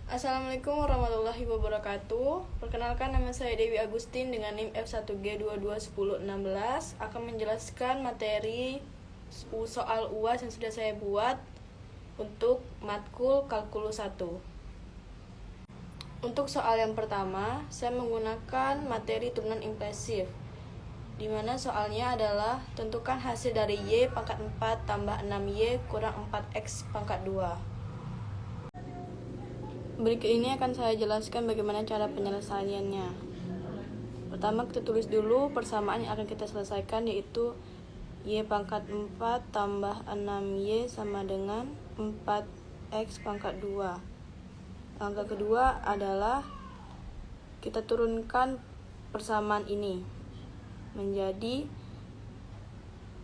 Assalamualaikum warahmatullahi wabarakatuh. Perkenalkan, nama saya Dewi Agustin dengan NIM F1G221016 akan menjelaskan materi soal UAS yang sudah saya buat untuk matkul kalkulus 1. Untuk soal yang pertama, saya menggunakan materi turunan impresif, di mana soalnya adalah tentukan hasil dari Y pangkat 4 tambah 6Y kurang 4X pangkat 2. Berikut ini akan saya jelaskan bagaimana cara penyelesaiannya. Pertama, kita tulis dulu persamaan yang akan kita selesaikan, yaitu Y pangkat 4 tambah 6Y sama dengan 4X pangkat 2. Langkah kedua adalah kita turunkan persamaan ini menjadi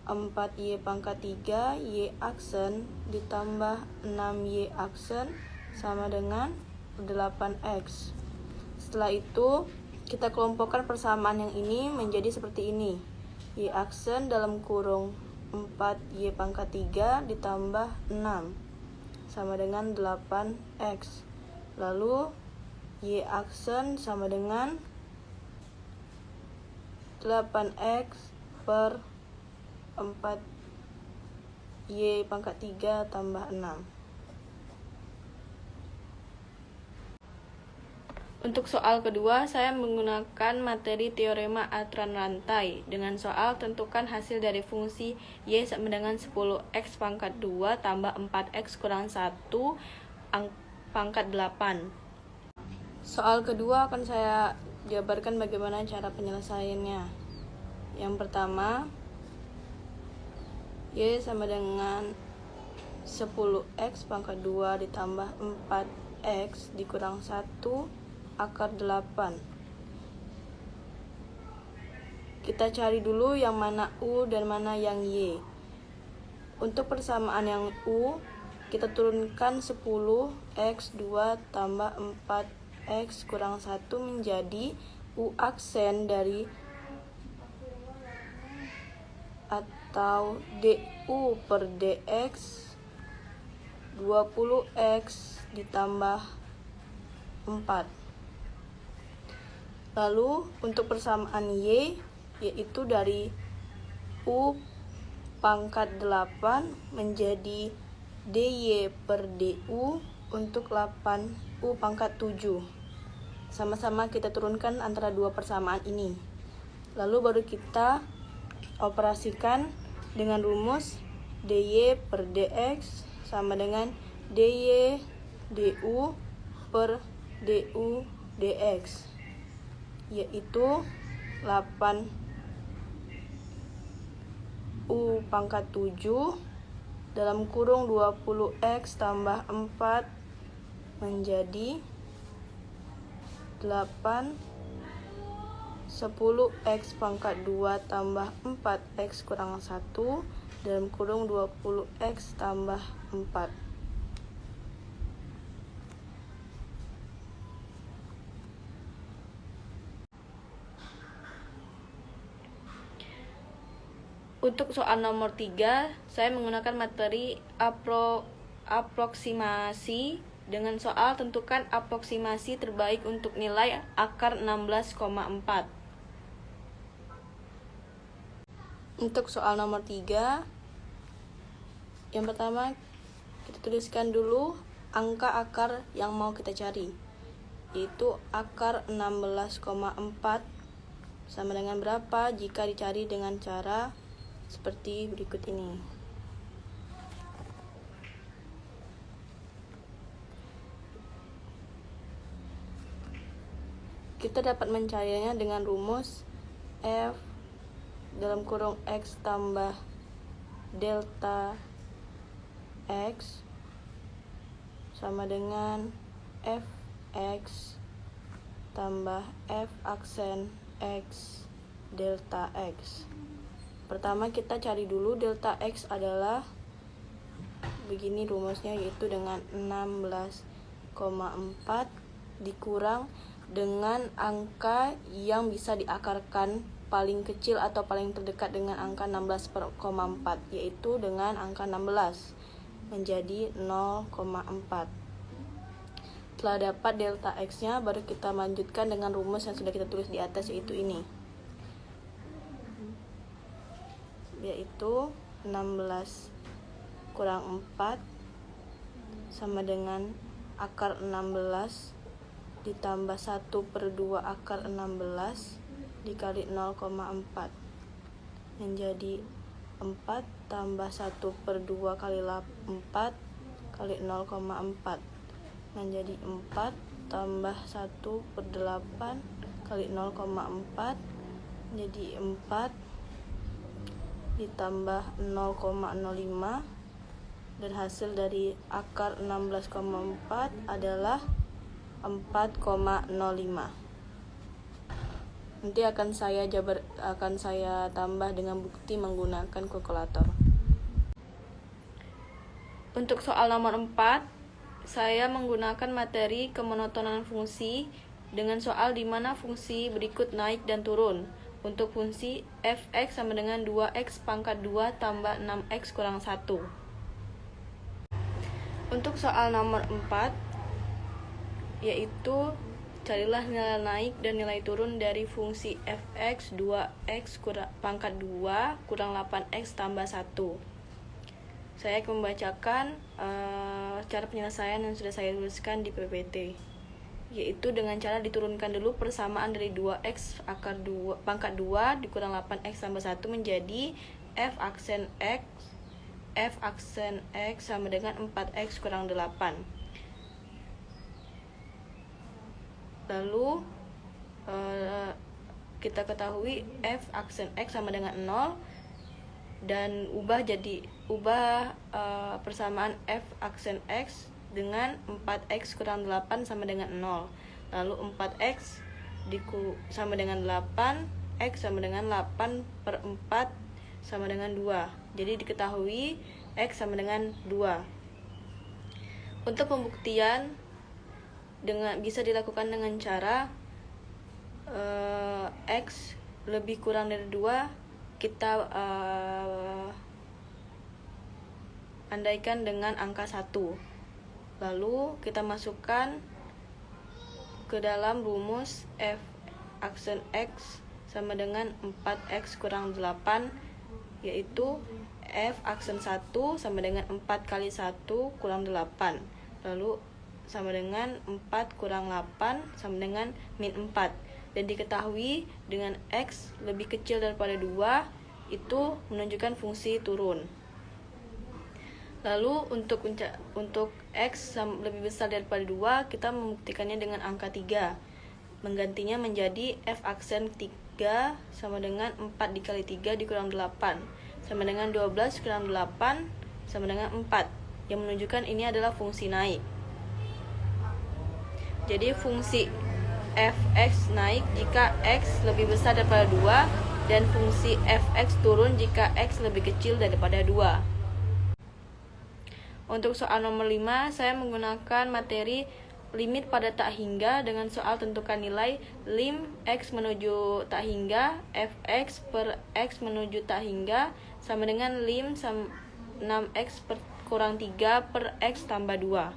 4Y pangkat 3 Y aksen ditambah 6Y aksen sama dengan 8X. Setelah itu kita kelompokkan persamaan yang ini menjadi seperti ini. Y aksen dalam kurung 4Y pangkat 3 ditambah 6 sama dengan 8X. Lalu Y aksen sama dengan 8X per 4Y pangkat 3 tambah 6. Untuk soal kedua, saya menggunakan materi teorema aturan rantai dengan soal tentukan hasil dari fungsi Y sama dengan 10X pangkat 2 tambah 4X kurang 1 pangkat 8. Soal kedua akan saya jabarkan bagaimana cara penyelesaiannya. Yang pertama, Y sama dengan 10X pangkat 2 ditambah 4X dikurang 1 akar 8. Kita cari dulu yang mana U dan mana yang Y. Untuk persamaan yang U, kita turunkan 10X2 tambah 4X kurang 1 menjadi U aksen dari atau DU per DX 20X ditambah 4. Lalu untuk persamaan Y, yaitu dari U pangkat 8 menjadi DY per DU untuk 8U pangkat 7. Sama-sama kita turunkan antara dua persamaan ini. Lalu baru kita operasikan dengan rumus DY per DX sama dengan DY DU per DU DX, yaitu 8U pangkat 7 dalam kurung 20X tambah 4 menjadi 8 10X pangkat 2 tambah 4X kurang 1 dalam kurung 20X tambah 4. Untuk soal nomor 3, saya menggunakan materi aproksimasi dengan soal tentukan aproksimasi terbaik untuk nilai akar 16,4. Untuk soal nomor 3, yang pertama kita tuliskan dulu angka akar yang mau kita cari, yaitu akar 16,4 sama dengan berapa jika dicari dengan cara seperti berikut ini. Kita dapat mencarinya dengan rumus F dalam kurung X tambah delta X sama dengan Fx tambah F aksen X delta X. Pertama kita cari dulu delta X adalah begini rumusnya, yaitu dengan 16,4 dikurang dengan angka yang bisa diakarkan paling kecil atau paling terdekat dengan angka 16,4, yaitu dengan angka 16 menjadi 0,4. Setelah dapat delta X-nya, baru kita lanjutkan dengan rumus yang sudah kita tulis di atas, yaitu ini. Yaitu 16 kurang 4 sama dengan akar 16 ditambah 1/2 akar 16 dikali 0,4. Menjadi 4 tambah 1/2 kali 4 kali 0,4. Menjadi 4 tambah 1/8 kali 0,4 jadi 4 ditambah 0,05, dan hasil dari akar 16,4 adalah 4,05. Nanti akan saya tambah dengan bukti menggunakan kalkulator. Untuk soal nomor 4, saya menggunakan materi kemonotonan fungsi dengan soal di mana fungsi berikut naik dan turun. Untuk fungsi f(x) sama dengan 2x pangkat 2 tambah 6x kurang 1. Untuk soal nomor 4, yaitu carilah nilai naik dan nilai turun dari fungsi f(x) 2x pangkat 2 kurang 8x tambah 1. Saya akan membacakan cara penyelesaian yang sudah saya tuliskan di PPT, yaitu dengan cara diturunkan dulu persamaan dari 2x pangkat 2 dikurang 8x tambah 1 menjadi f aksen x sama dengan 4x kurang 8. Lalu kita ketahui f aksen x sama dengan 0, dan ubah persamaan f aksen x dengan 4x kurang 8 sama dengan 0. Lalu 4x sama dengan 8, x sama dengan 8/4 sama dengan 2. Jadi diketahui x sama dengan 2. Untuk pembuktian bisa dilakukan dengan cara x lebih kurang dari 2 kita andaikan dengan angka 1. Lalu kita masukkan ke dalam rumus f aksen x sama dengan 4x kurang 8, yaitu f aksen 1 sama dengan 4 kali 1 kurang 8. Lalu sama dengan 4 kurang 8 sama dengan min 4. Dan diketahui dengan x lebih kecil daripada 2 itu menunjukkan fungsi turun. Lalu untuk x lebih besar daripada 2, kita membuktikannya dengan angka 3. Menggantinya menjadi f aksen 3 sama dengan 4 dikali 3 dikurang 8 sama dengan 12 kurang 8 sama dengan 4, yang menunjukkan ini adalah fungsi naik. Jadi fungsi fx naik jika x lebih besar daripada 2, dan fungsi fx turun jika x lebih kecil daripada 2. Untuk soal nomor 5, saya menggunakan materi limit pada tak hingga dengan soal tentukan nilai lim x menuju tak hingga fx per x menuju tak hingga sama dengan lim 6x kurang 3 per x tambah 2.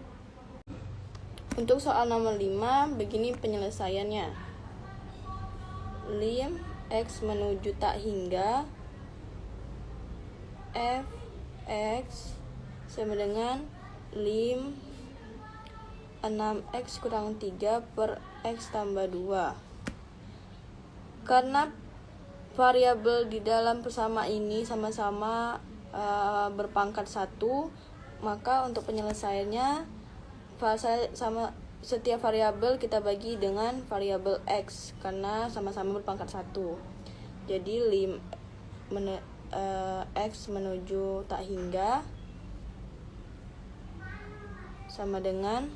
Untuk soal nomor 5, begini penyelesaiannya. Lim x menuju tak hingga fx sama dengan lim 6x kurang 3 per x tambah 2. Karena variabel di dalam persamaan ini sama-sama berpangkat 1, maka untuk penyelesaiannya setiap variabel kita bagi dengan variabel x karena sama-sama berpangkat 1. Jadi lim x menuju tak hingga sama dengan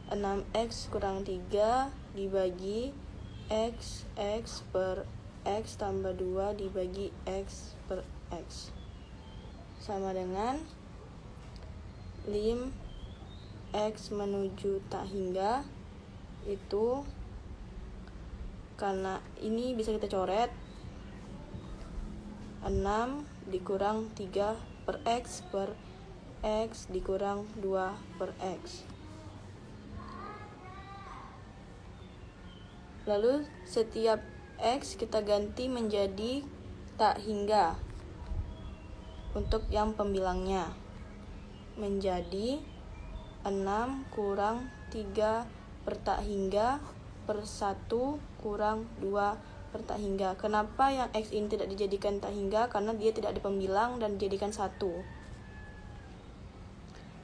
6x kurang 3 dibagi x per x tambah 2 dibagi x per x sama dengan lim x menuju tak hingga itu, karena ini bisa kita coret 6 dikurang 3 per x dikurang 2 per x Lalu setiap X kita ganti menjadi tak hingga untuk yang pembilangnya, menjadi 6 kurang 3 per tak hingga per 1 kurang 2 per tak hingga. Kenapa yang X ini tidak dijadikan tak hingga? Karena dia tidak ada pembilang dan dijadikan 1.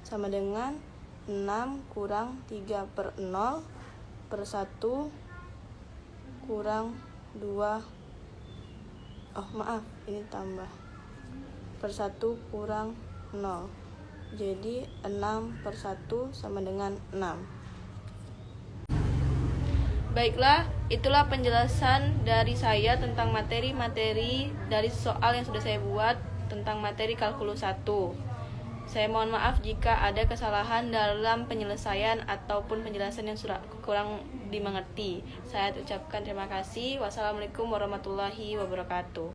Sama dengan 6 kurang 3 per 0 per 1 kurang 2. Oh maaf, ini tambah. Per 1 kurang 0. Jadi 6 per 1 sama dengan 6. Baiklah, itulah penjelasan dari saya tentang materi-materi dari soal yang sudah saya buat tentang materi kalkulus 1. Saya mohon maaf jika ada kesalahan dalam penyelesaian ataupun penjelasan yang kurang dimengerti. Saya ucapkan terima kasih. Wassalamualaikum warahmatullahi wabarakatuh.